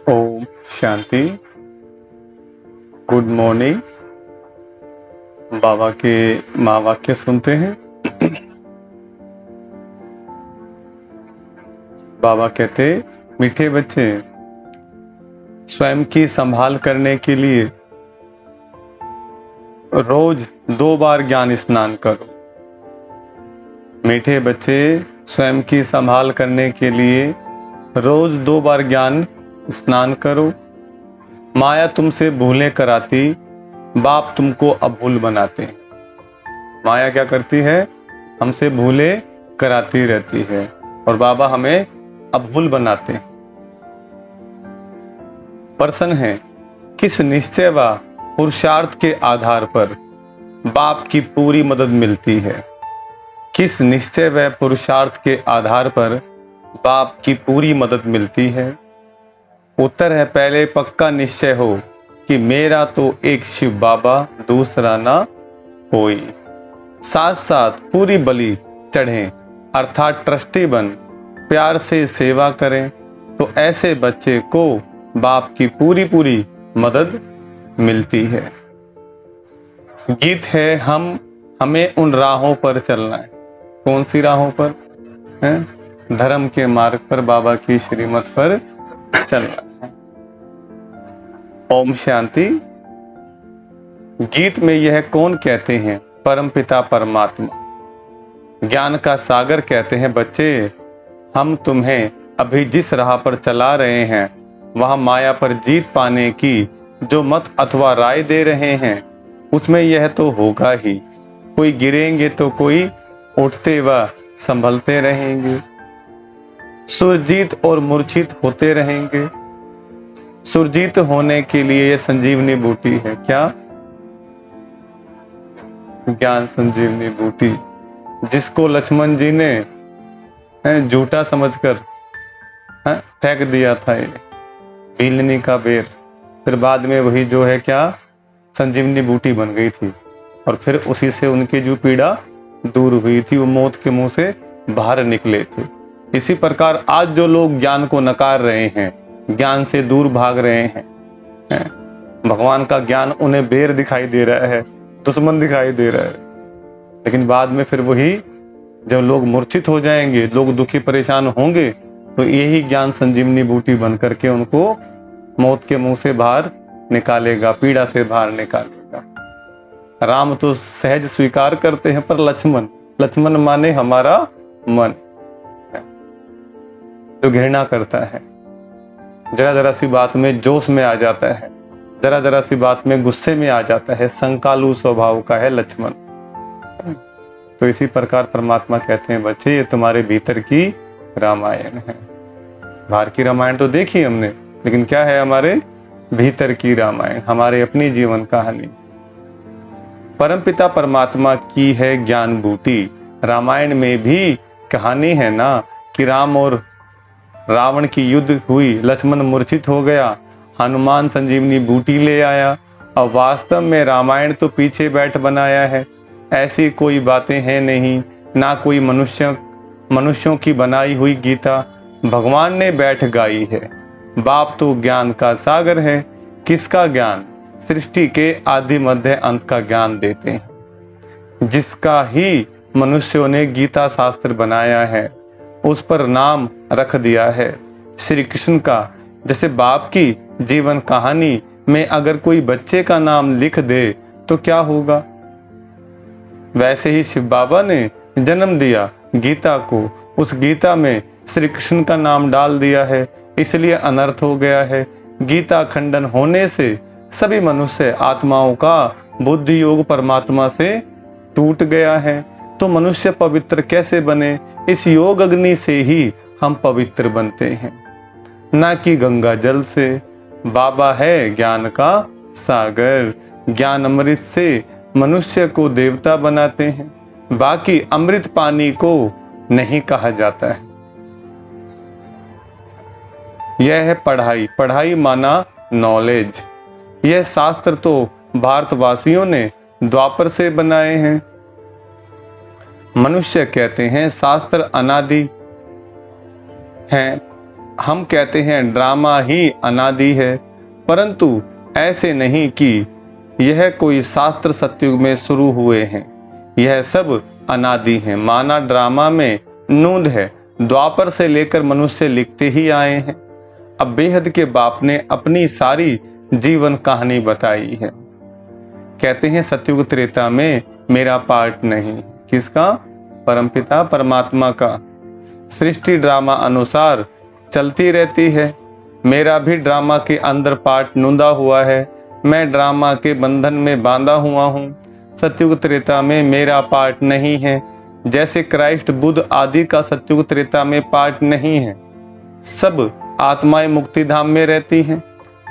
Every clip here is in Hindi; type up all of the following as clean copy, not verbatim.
ओम शांति। Good morning. बाबा के महावाक्य सुनते हैं। बाबा कहते, मीठे बच्चे, स्वयं की संभाल करने के लिए रोज 2 बार ज्ञान स्नान करो। मीठे बच्चे, स्वयं की संभाल करने के लिए रोज 2 बार ज्ञान स्नान करो। माया तुमसे भूलें कराती, बाप तुमको अभूल बनाते हैं। माया क्या करती है? हमसे भूले कराती रहती है और बाबा हमें अभूल बनाते हैं। प्रश्न है, किस निश्चय व पुरुषार्थ के आधार पर बाप की पूरी मदद मिलती है? किस निश्चय व पुरुषार्थ के आधार पर बाप की पूरी मदद मिलती है? उत्तर है, पहले पक्का निश्चय हो कि मेरा तो एक शिव बाबा, दूसरा ना कोई। साथ साथ पूरी बलि चढ़ें, अर्थात ट्रस्टी बन प्यार से सेवा करें, तो ऐसे बच्चे को बाप की पूरी मदद मिलती है। गीत है, हमें उन राहों पर चलना है। कौन सी राहों पर है? धर्म के मार्ग पर, बाबा की श्रीमत पर चलना है। ओम शांति। गीत में यह कौन कहते हैं? परमपिता परमात्मा। ज्ञान का सागर कहते हैं, बच्चे हम तुम्हें अभी जिस राह पर चला रहे हैं वहां माया पर जीत पाने की जो मत अथवा राय दे रहे हैं उसमें यह तो होगा ही, कोई गिरेंगे तो कोई उठते व संभलते रहेंगे, सुरजीत और मूर्छित होते रहेंगे। सुरजीत होने के लिए यह संजीवनी बूटी है। क्या? ज्ञान संजीवनी बूटी, जिसको लक्ष्मण जी ने झूठा समझकर फेंक दिया था, ये भीलनी का बेर, फिर बाद में वही जो है क्या संजीवनी बूटी बन गई थी और फिर उसी से उनकी जो पीड़ा दूर हुई थी, वो मौत के मुंह से बाहर निकले थे। इसी प्रकार आज जो लोग ज्ञान को नकार रहे हैं, ज्ञान से दूर भाग रहे हैं, भगवान का ज्ञान उन्हें बेर दिखाई दे रहा है, दुश्मन दिखाई दे रहा है, लेकिन बाद में फिर वही जब लोग मूर्छित हो जाएंगे, लोग दुखी परेशान होंगे, तो यही ज्ञान संजीवनी बूटी बन करके उनको मौत के मुंह से बाहर निकालेगा, पीड़ा से बाहर निकालेगा। राम तो सहज स्वीकार करते हैं, पर लक्ष्मण माने हमारा मन जो घृणा करता है, जरा सी बात में जोश में आ जाता है, जरा सी बात में गुस्से में आ जाता है, संकालू स्वभाव का है लक्ष्मण। तो इसी प्रकार परमात्मा कहते हैं, बच्चे ये तुम्हारे भीतर की रामायण है। बाहर की रामायण तो देखी हमने, लेकिन क्या है हमारे भीतर की रामायण, हमारे अपनी जीवन कहानी। परमपिता परमात्मा की है ज्ञान बूटी। रामायण में भी कहानी है ना कि राम और रावण की युद्ध हुई, लक्ष्मण मूर्छित हो गया, हनुमान संजीवनी बूटी ले आया। अब वास्तव में रामायण तो पीछे बैठ बनाया है, ऐसी कोई बातें हैं नहीं, ना कोई मनुष्यों की बनाई हुई गीता भगवान ने बैठ गाई है। बाप तो ज्ञान का सागर है। किसका ज्ञान? सृष्टि के आदि मध्य अंत का ज्ञान देते हैं, जिसका ही मनुष्यों ने गीता शास्त्र बनाया है, उस पर नाम रख दिया है श्री कृष्ण का। जैसे बाप की जीवन कहानी में अगर कोई बच्चे का नाम लिख दे तो क्या होगा, वैसे ही शिव बाबा ने जन्म दिया गीता को, उस गीता में श्री कृष्ण का नाम डाल दिया है, इसलिए अनर्थ हो गया है। गीता खंडन होने से सभी मनुष्य आत्माओं का बुद्धि योग परमात्मा से टूट गया है। तो मनुष्य पवित्र कैसे बने? इस योग अग्नि से ही हम पवित्र बनते हैं, ना कि गंगा जल से। बाबा है ज्ञान का सागर, ज्ञान अमृत से मनुष्य को देवता बनाते हैं, बाकी अमृत पानी को नहीं कहा जाता है। यह है पढ़ाई माना नॉलेज। यह शास्त्र तो भारतवासियों ने द्वापर से बनाए हैं। मनुष्य कहते हैं शास्त्र अनादि हैं, हम कहते हैं ड्रामा ही अनादि है, परंतु ऐसे नहीं कि यह कोई शास्त्र सतयुग में शुरू हुए हैं, यह सब अनादि हैं। माना ड्रामा में नूंद है, द्वापर से लेकर मनुष्य लिखते ही आए हैं। अब बेहद के बाप ने अपनी सारी जीवन कहानी बताई है। कहते हैं सतयुग त्रेता में मेरा पार्ट नहीं। किसका? परमपिता परमात्मा का। सृष्टि ड्रामा अनुसार चलती रहती है, मेरा भी ड्रामा के अंदर पार्ट नूंदा हुआ है, मैं ड्रामा के बंधन में बांधा हुआ हूँ। सतयुग त्रेता में मेरा पार्ट नहीं है, जैसे क्राइस्ट बुद्ध आदि का सतयुग त्रेता में पार्ट नहीं है। सब आत्माएं मुक्ति धाम में रहती हैं,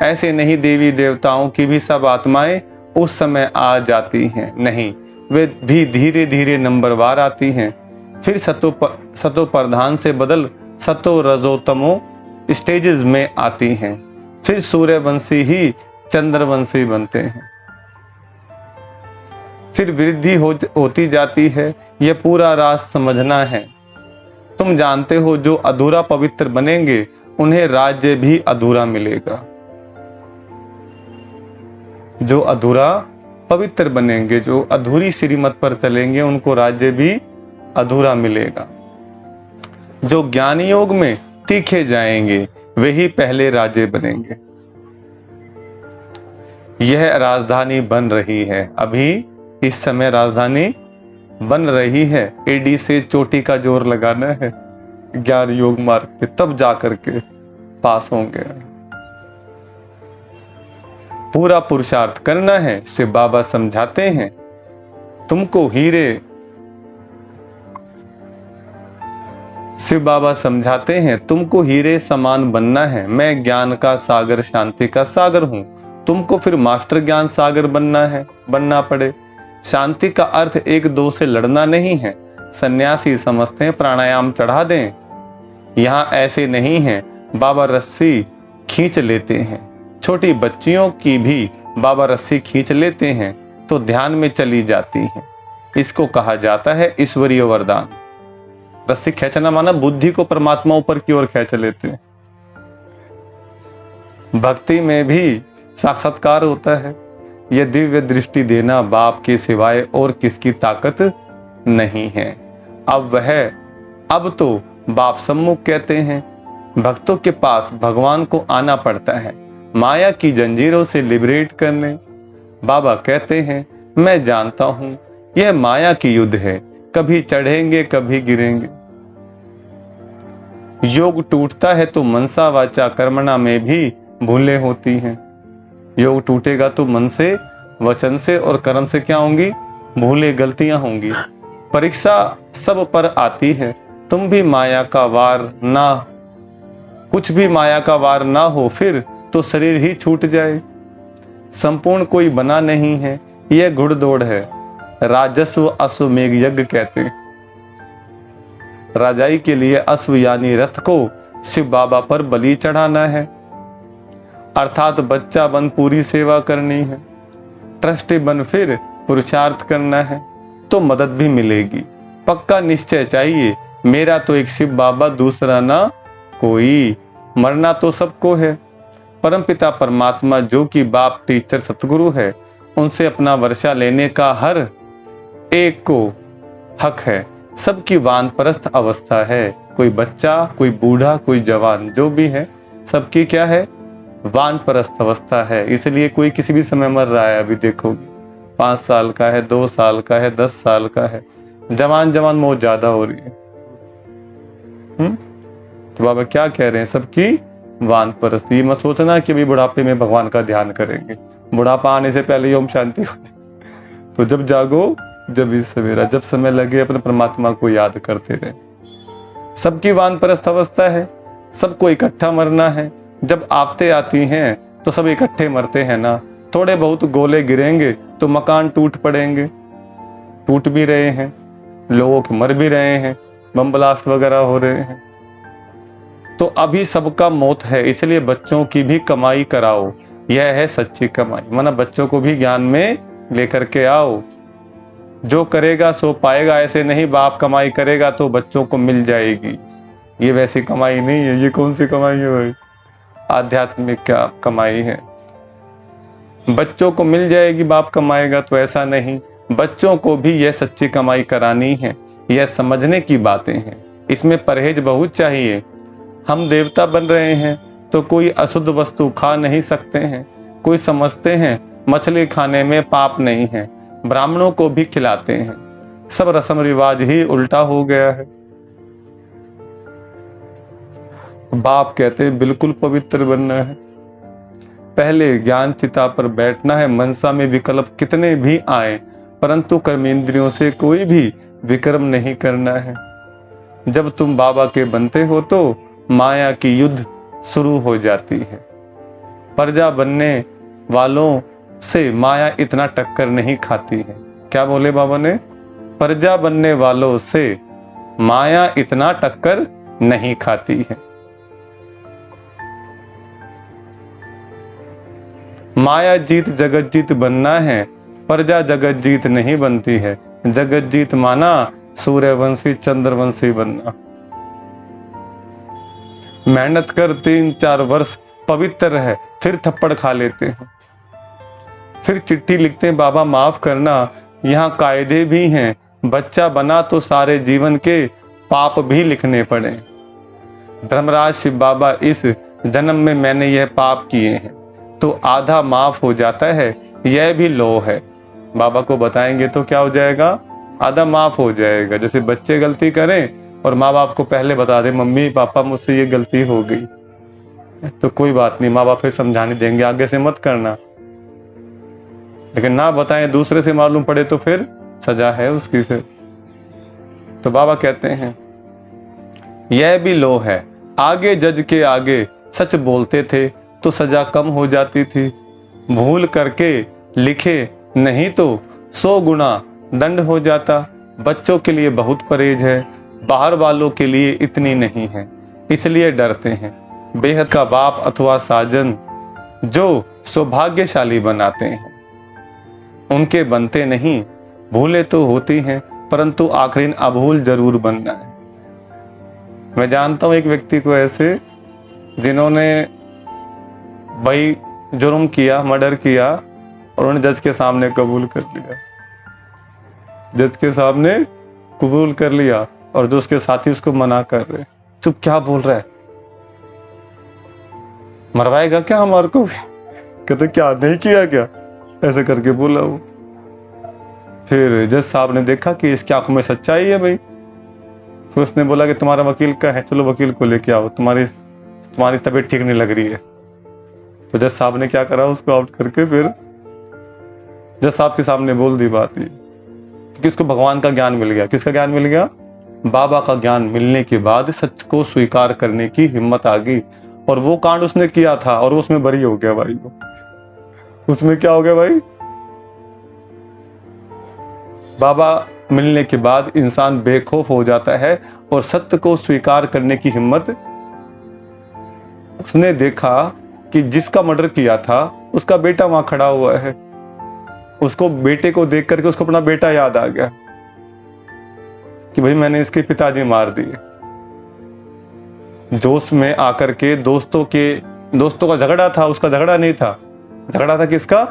ऐसे नहीं देवी देवताओं की भी सब आत्माएं उस समय आ जाती हैं, नहीं, वे भी धीरे धीरे नंबरवार आती हैं। फिर सतो प्रधान से बदल सतो रजोतमो स्टेजेस में आती हैं, फिर सूर्यवंशी ही चंद्रवंशी बनते हैं, फिर वृद्धि होती जाती है। यह पूरा राज समझना है। तुम जानते हो जो अधूरा पवित्र बनेंगे उन्हें राज्य भी अधूरा मिलेगा। जो अधूरा पवित्र बनेंगे, जो अधूरी श्रीमत पर चलेंगे, उनको राज्य भी अधूरा मिलेगा। जो ज्ञान योग में तीखे जाएंगे वही पहले राजे बनेंगे। यह राजधानी बन रही है, अभी इस समय राजधानी बन रही है। एडी से चोटी का जोर लगाना है ज्ञान योग मार्ग पे, तब जाकर के पास होंगे। पूरा पुरुषार्थ करना है। शिव बाबा समझाते हैं तुमको हीरे, शिव बाबा समझाते हैं तुमको हीरे समान बनना है। मैं ज्ञान का सागर, शांति का सागर हूं, तुमको फिर मास्टर ज्ञान सागर बनना पड़े। शांति का अर्थ एक दो से लड़ना नहीं है। सन्यासी समझते हैं प्राणायाम चढ़ा दें, यहां ऐसे नहीं है। बाबा रस्सी खींच लेते हैं, छोटी बच्चियों की भी बाबा रस्सी खींच लेते हैं तो ध्यान में चली जाती हैं। इसको कहा जाता है ईश्वरीय वरदान। रस्सी खींचना माना बुद्धि को परमात्मा ऊपर की ओर खींच लेते हैं। भक्ति में भी साक्षात्कार होता है। यह दिव्य दृष्टि देना बाप के सिवाय और किसकी ताकत नहीं है। अब तो बाप सम्मुख कहते हैं। भक्तों के पास भगवान को आना पड़ता है माया की जंजीरों से लिबरेट करने। बाबा कहते हैं मैं जानता हूं यह माया की युद्ध है, कभी चढ़ेंगे कभी गिरेंगे। योग टूटता है तो मनसा वाचा कर्मणा में भी भूलें होती हैं। योग टूटेगा तो मन से, वचन से और कर्म से क्या होंगी? भूले, गलतियां होंगी। परीक्षा सब पर आती है। तुम भी माया का वार ना, कुछ भी माया का वार ना हो फिर तो शरीर ही छूट जाए। संपूर्ण कोई बना नहीं है, यह घुड़दौड़ है। राजस्व अश्वमेघ यज्ञ कहते हैं। राजाई के लिए अश्व यानी रथ को शिव बाबा पर बलि चढ़ाना है, अर्थात बच्चा बन पूरी सेवा करनी है। ट्रस्टी बन फिर पुरुषार्थ करना है तो मदद भी मिलेगी। पक्का निश्चय चाहिए, मेरा तो एक शिव बाबा, दूसरा ना कोई। मरना तो सबको है। परमपिता परमात्मा जो कि बाप, टीचर, सतगुरु है, उनसे अपना वर्षा लेने का हर एक को हक है। सबकी वानप्रस्थ अवस्था है। कोई बच्चा, कोई बूढ़ा, कोई जवान, जो भी है सबकी क्या है? वानप्रस्थ अवस्था है। इसलिए कोई किसी भी समय मर रहा है। अभी देखोगे 5 साल का है, 2 साल का है, 10 साल का है। जवान मौत ज्यादा हो रही है। तो बाबा क्या कह रहे हैं? सबकी वानप्रस्थ। ये मत सोचना कि अभी बुढ़ापे में भगवान का ध्यान करेंगे। बुढ़ापा आने से पहले ही ओम शांति हो जाए। तो जब जागो, जब भी सवेरा, जब समय लगे अपने परमात्मा को याद करते रहे। सबकी वानप्रस्थ अवस्था है। सबको इकट्ठा मरना है। जब आफतें आती हैं तो सब इकट्ठे मरते हैं ना। थोड़े बहुत गोले गिरेंगे तो मकान टूट पड़ेंगे, टूट भी रहे हैं, लोगों के मर भी रहे हैं, बम ब्लास्ट वगैरह हो रहे हैं। तो अभी सबका मौत है। इसलिए बच्चों की भी कमाई कराओ। यह है सच्ची कमाई। माना बच्चों को भी ज्ञान में लेकर के आओ। जो करेगा सो पाएगा। ऐसे नहीं बाप कमाई करेगा तो बच्चों को मिल जाएगी। ये वैसी कमाई नहीं है। ये कौन सी कमाई है भाई? आध्यात्मिक क्या कमाई है? बच्चों को मिल जाएगी बाप कमाएगा, तो ऐसा नहीं। बच्चों को भी यह सच्ची कमाई करानी है। यह समझने की बातें हैं। इसमें परहेज बहुत चाहिए। हम देवता बन रहे हैं तो कोई अशुद्ध वस्तु खा नहीं सकते हैं। कोई समझते हैं मछली खाने में पाप नहीं है, ब्राह्मणों को भी खिलाते हैं। सब रस्म रिवाज ही उल्टा हो गया है। बाप कहते हैं बिल्कुल पवित्र बनना है। पहले ज्ञान चिता पर बैठना है। मनसा में विकल्प कितने भी आए, परंतु कर्मेंद्रियों से कोई भी विक्रम नहीं करना है। जब तुम बाबा के बनते हो तो माया की युद्ध शुरू हो जाती है। प्रजा बनने वालों से माया इतना टक्कर नहीं खाती है। क्या बोले बाबा ने? प्रजा बनने वालों से माया इतना टक्कर नहीं खाती है। माया जीत जगत जीत बनना है, प्रजा जगत जीत नहीं बनती है। जगत जीत माना सूर्यवंशी चंद्रवंशी बनना। मेहनत कर 3-4 वर्ष पवित्र है, फिर थप्पड़ खा लेते हैं, फिर चिट्ठी लिखते हैं बाबा माफ करना। यहाँ कायदे भी हैं, बच्चा बना तो सारे जीवन के पाप भी लिखने पड़े। धर्मराज शिव बाबा, इस जन्म में मैंने यह पाप किए हैं, तो आधा माफ हो जाता है। यह भी लो है। बाबा को बताएंगे तो क्या हो जाएगा? आधा माफ हो जाएगा। जैसे बच्चे गलती करें और माँ बाप को पहले बता दे मम्मी पापा मुझसे ये गलती हो गई, तो कोई बात नहीं, माँ बाप फिर समझाने देंगे आगे से मत करना। लेकिन ना बताएं, दूसरे से मालूम पड़े तो फिर सजा है उसकी। फिर तो बाबा कहते हैं यह भी लो है। आगे जज के आगे सच बोलते थे तो सजा कम हो जाती थी। भूल करके लिखे नहीं तो 100 गुना दंड हो जाता। बच्चों के लिए बहुत परहेज है, बाहर वालों के लिए इतनी नहीं है, इसलिए डरते हैं। बेहद का बाप अथवा साजन जो सौभाग्यशाली बनाते हैं, उनके बनते नहीं। भूले तो होती हैं, परंतु आखिर अभूल जरूर बनना है। मैं जानता हूं एक व्यक्ति को ऐसे, जिन्होंने भाई जुर्म किया, मर्डर किया, और उन्होंने जज के सामने कबूल कर लिया। जज के सामने कबूल कर लिया, और जो उसके साथी उसको मना कर रहे, चुप क्या बोल रहा है, मरवाएगा क्या हमारे को? कहते क्या नहीं किया क्या? ऐसे करके बोला वो। फिर जज साहब ने देखा कि इसकी आंखों में सच्चाई है भाई। फिर उसने बोला कि तुम्हारा वकील का है, चलो वकील को लेके आओ, तुम्हारी तबीयत ठीक नहीं लग रही है। तो जज साहब ने क्या करा, उसको आउट करके फिर जज साहब के सामने बोल दी बात ये, क्योंकि उसको भगवान का ज्ञान मिल गया। किसका ज्ञान मिल गया? बाबा का ज्ञान मिलने के बाद सच को स्वीकार करने की हिम्मत आ गई। और वो कांड उसने किया था और वो उसमें बरी हो गया भाई। वो उसमें क्या हो गया भाई? बाबा मिलने के बाद इंसान बेखौफ हो जाता है और सत्य को स्वीकार करने की हिम्मत। उसने देखा कि जिसका मर्डर किया था उसका बेटा वहां खड़ा हुआ है। उसको बेटे को देख करके उसको अपना बेटा याद आ गया कि भाई मैंने इसके पिताजी मार दिए। जोश में आकर के दोस्तों का झगड़ा था, उसका झगड़ा नहीं था। झगड़ा था किसका?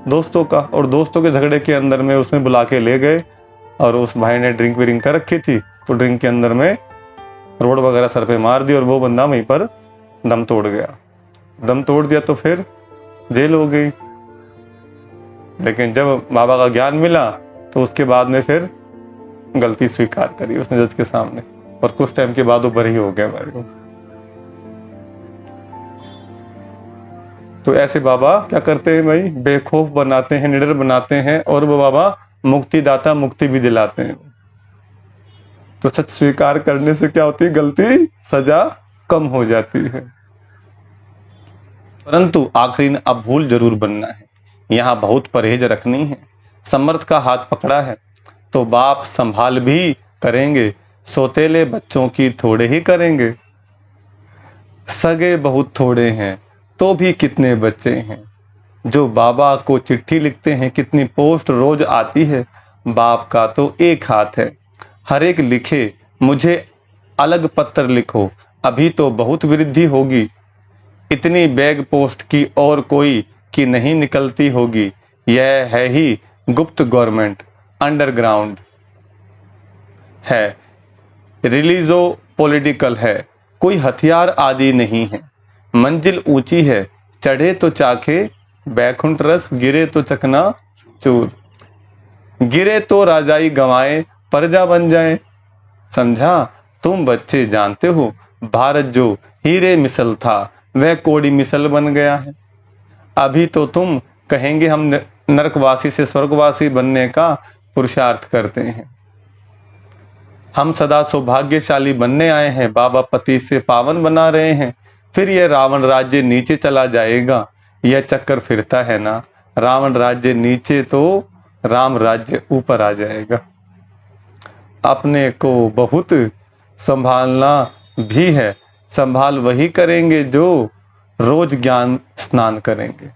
दोस्तों का। और दोस्तों के झगड़े के अंदर में उसने बुला के ले गए, और उस भाई ने ड्रिंक विरिंक कर रखी थी, तो ड्रिंक के अंदर में रोड वगैरह सर पे मार दी, और वो बंदा वहीं पर दम तोड़ गया। दम तोड़ दिया तो फिर जेल हो गई। लेकिन जब बाबा का ज्ञान मिला तो उसके बाद में फिर गलती स्वीकार करी उसने जज के सामने, और कुछ टाइम के बाद वो बरी हो गया भाई। तो ऐसे बाबा क्या करते हैं भाई? बेखौफ बनाते हैं, निडर बनाते हैं, और वो बाबा मुक्तिदाता, मुक्ति भी दिलाते हैं। तो सच स्वीकार करने से क्या होती है? गलती सजा कम हो जाती है। परंतु आखिरी अब भूल जरूर बनना है। यहाँ बहुत परहेज रखनी है। समर्थ का हाथ पकड़ा है तो बाप संभाल भी करेंगे, सोतेले बच्चों की थोड़े ही करेंगे। सगे बहुत थोड़े हैं तो भी कितने बच्चे हैं जो बाबा को चिट्ठी लिखते हैं। कितनी पोस्ट रोज आती है, बाप का तो एक हाथ है। हर एक लिखे मुझे अलग पत्र लिखो, अभी तो बहुत वृद्धि होगी। इतनी बैग पोस्ट की और कोई की नहीं निकलती होगी। यह है ही गुप्त गवर्नमेंट, अंडरग्राउंड है, रिलीजो पॉलिटिकल है, कोई हथियार आदि नहीं है। मंजिल ऊंची है, चढ़े तो चाखे बैकुंठ रस, गिरे तो चकना चूर, गिरे तो राजाई गंवाए प्रजा बन जाए। समझा? तुम बच्चे जानते हो भारत जो हीरे मिसल था वह कोड़ी मिसल बन गया है। अभी तो तुम कहेंगे हम नरकवासी से स्वर्गवासी बनने का पुरुषार्थ करते हैं। हम सदा सौभाग्यशाली बनने आए हैं, बाबा पति से पावन बना रहे हैं। फिर यह रावण राज्य नीचे चला जाएगा। यह चक्कर फिरता है ना, रावण राज्य नीचे तो राम राज्य ऊपर आ जाएगा। अपने को बहुत संभालना भी है, संभाल वही करेंगे जो रोज ज्ञान स्नान करेंगे।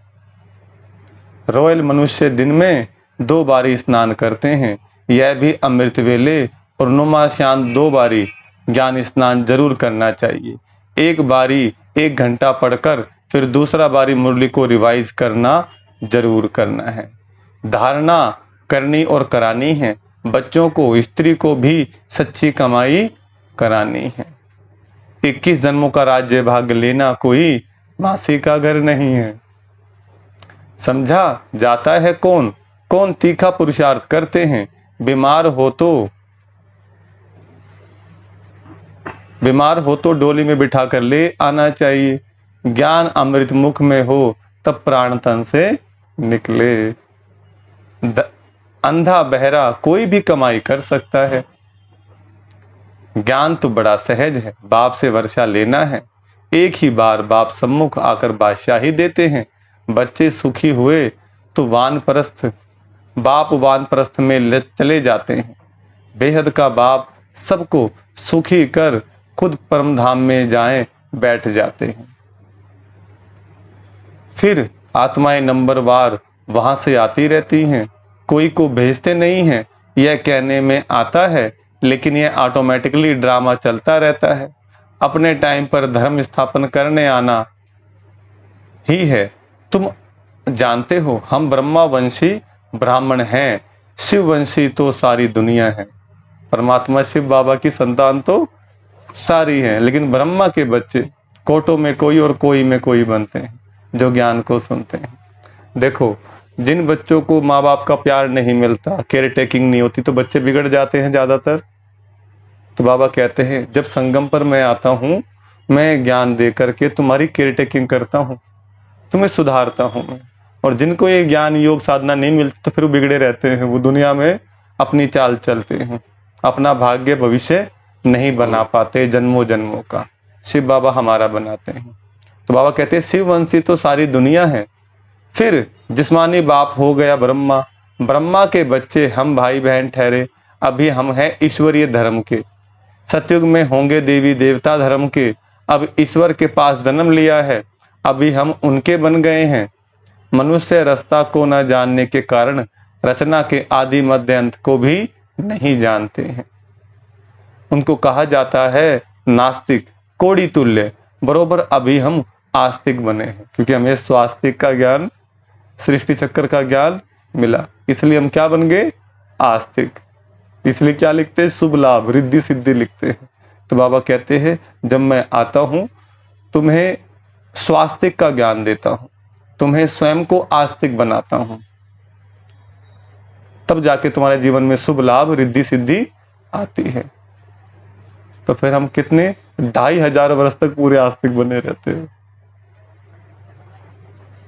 रॉयल मनुष्य दिन में 2 बारी स्नान करते हैं, यह भी अमृत वेले और नुमाशांत 2 बारी ज्ञान स्नान जरूर करना चाहिए। 1 बारी 1 घंटा पढ़कर फिर दूसरा बारी मुरली को रिवाइज करना जरूर करना है। धारणा करनी और करानी है, बच्चों को स्त्री को भी सच्ची कमाई करानी है। 21 जन्मों का राज्य भाग लेना कोई मासी का घर नहीं है। समझा? जाता है कौन कौन तीखा पुरुषार्थ करते हैं। बीमार हो तो डोली में बिठा कर ले आना चाहिए। ज्ञान अमृत मुख में हो तब प्राण तन से निकले। अंधा बहरा कोई भी कमाई कर सकता है। ज्ञान तो बड़ा सहज है, बाप से वर्षा लेना है। एक ही बार बाप सम्मुख आकर बादशाही देते हैं। बच्चे सुखी हुए तो बाप वानप्रस्थ में चले जाते हैं। बेहद का बाप सबको सुखी कर खुद परम धाम में जाएं बैठ जाते हैं। फिर आत्माएं नंबरवार वहां से आती रहती हैं, कोई को भेजते नहीं हैं। यह कहने में आता है लेकिन यह ऑटोमेटिकली ड्रामा चलता रहता है। अपने टाइम पर धर्म स्थापन करने आना ही है। तुम जानते हो हम ब्रह्मावंशी ब्राह्मण हैं, शिववंशी तो सारी दुनिया है। परमात्मा शिव बाबा की संतान तो सारी है, लेकिन ब्रह्मा के बच्चे कोटों में कोई और कोई में कोई बनते हैं जो ज्ञान को सुनते हैं। देखो, जिन बच्चों को माँ बाप का प्यार नहीं मिलता, केयर टेकिंग नहीं होती, तो बच्चे बिगड़ जाते हैं ज्यादातर। तो बाबा कहते हैं जब संगम पर मैं आता हूँ, मैं ज्ञान दे करके तुम्हारी केयर टेकिंग करता हूँ, तुम्हें सुधारता हूँ मैं। और जिनको ये ज्ञान योग साधना नहीं मिलती तो फिर वो बिगड़े रहते हैं, वो दुनिया में अपनी चाल चलते हैं, अपना भाग्य भविष्य नहीं बना पाते जन्मों जन्मों का। शिव बाबा हमारा बनाते हैं। तो बाबा कहते हैं शिववंशी तो सारी दुनिया है। फिर जिस्मानी बाप हो गया ब्रह्मा, ब्रह्मा के बच्चे हम भाई बहन ठहरे। अभी हम हैं ईश्वरीय धर्म के, सतयुग में होंगे देवी देवता धर्म के। अब ईश्वर के पास जन्म लिया है, अभी हम उनके बन गए हैं। मनुष्य रास्ता को न जानने के कारण रचना के आदि मध्य अंत को भी नहीं जानते हैं। उनको कहा जाता है नास्तिक, कोड़ी तुल्य। बरोबर अभी हम आस्तिक बने हैं, क्योंकि हमें स्वास्तिक का ज्ञान, सृष्टि चक्र का ज्ञान मिला, इसलिए हम क्या बन गए? आस्तिक। इसलिए क्या लिखते हैं? शुभ लाभ रिद्धि सिद्धि लिखते हैं। तो बाबा कहते हैं जब मैं आता हूं तुम्हें स्वास्तिक का ज्ञान देता हूं, तुम्हें स्वयं को आस्तिक बनाता हूं, तब जाके तुम्हारे जीवन में शुभ लाभ रिद्धि सिद्धि आती है। तो फिर हम कितने 2500 वर्ष तक पूरे आस्तिक बने रहते हैं।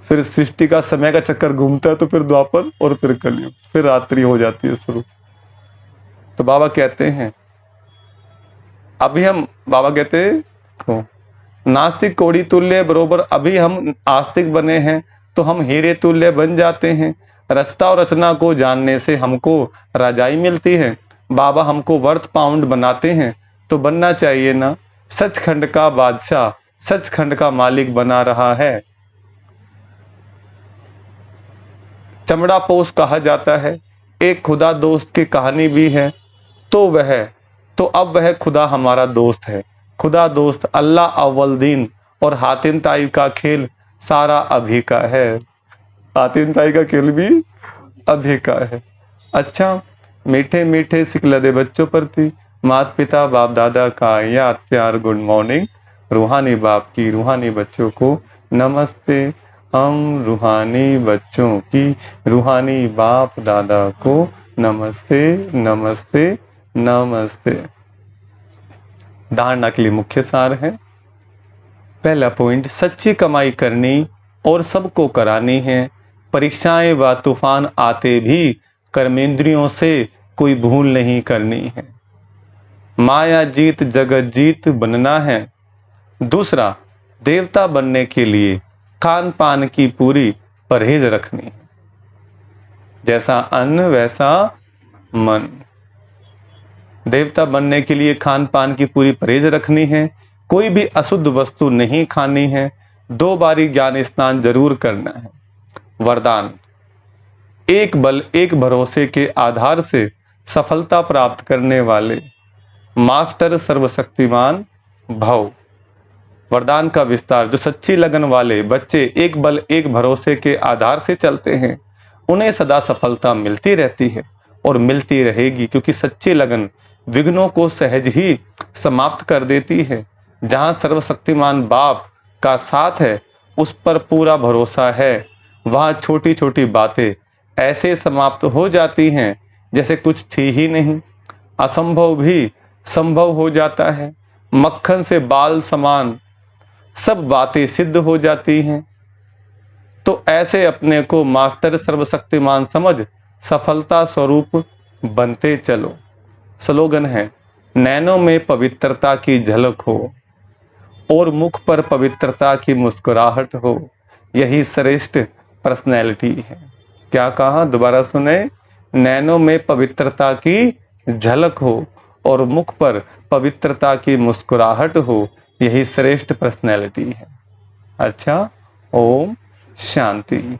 फिर सृष्टि का समय का चक्कर घूमता है, तो फिर द्वापर और फिर कलयुग, फिर रात्रि हो जाती है शुरू। तो बाबा कहते हैं अभी हम, बाबा कहते हैं नास्तिक कोड़ी तुल्य, बरोबर अभी हम आस्तिक बने हैं तो हम हीरे तुल्य बन जाते हैं। रचता और रचना को जानने से हमको राजाई मिलती है। बाबा हमको वर्थ पाउंड बनाते हैं, तो बनना चाहिए ना। सचखंड का बादशाह सचखंड का मालिक बना रहा है। चमड़ा पोष कहा जाता है। एक खुदा दोस्त की कहानी भी है। तो वह तो अब वह खुदा हमारा दोस्त है। खुदा दोस्त अल्लाह अव्वल दीन और हातिम ताई का खेल सारा अभी का है। हातिम ताई का खेल भी अभी का है। अच्छा, मीठे मीठे सिकलदे बच्चों प्रति माता पिता बाप दादा का याद प्यार गुड मॉर्निंग। रूहानी बाप की रूहानी बच्चों को नमस्ते। हम रूहानी बच्चों की रूहानी बाप दादा को नमस्ते नमस्ते नमस्ते। धारणा के लिए मुख्य सार है। पहला पॉइंट, सच्ची कमाई करनी और सबको करानी है। परीक्षाएं व तूफान आते भी कर्मेंद्रियों से कोई भूल नहीं करनी है। माया जीत जगत जीत बनना है। दूसरा, देवता बनने के लिए खान पान की पूरी परहेज रखनी है। जैसा अन्न वैसा मन। देवता बनने के लिए खान पान की पूरी परहेज रखनी है। कोई भी अशुद्ध वस्तु नहीं खानी है। 2 बारी ज्ञान स्नान जरूर करना है। वरदान, एक बल एक भरोसे के आधार से सफलता प्राप्त करने वाले मास्टर सर्वशक्तिमान भव। वरदान का विस्तार, जो सच्ची लगन वाले बच्चे एक बल एक भरोसे के आधार से चलते हैं उन्हें सदा सफलता मिलती रहती है और मिलती रहेगी, क्योंकि सच्ची लगन विघ्नों को सहज ही समाप्त कर देती है। जहाँ सर्वशक्तिमान बाप का साथ है, उस पर पूरा भरोसा है, वहाँ छोटी छोटी बातें ऐसे समाप्त हो जाती हैं जैसे कुछ थी ही नहीं। असंभव भी संभव हो जाता है। मक्खन से बाल समान सब बातें सिद्ध हो जाती हैं। तो ऐसे अपने को मास्टर सर्वशक्तिमान समझ सफलता स्वरूप बनते चलो। स्लोगन है, नैनों में पवित्रता की झलक हो और मुख पर पवित्रता की मुस्कुराहट हो, यही श्रेष्ठ पर्सनैलिटी है। क्या कहा, दोबारा सुने, नैनों में पवित्रता की झलक हो और मुख पर पवित्रता की मुस्कुराहट हो, यही श्रेष्ठ पर्सनैलिटी है। अच्छा, ओम शांति।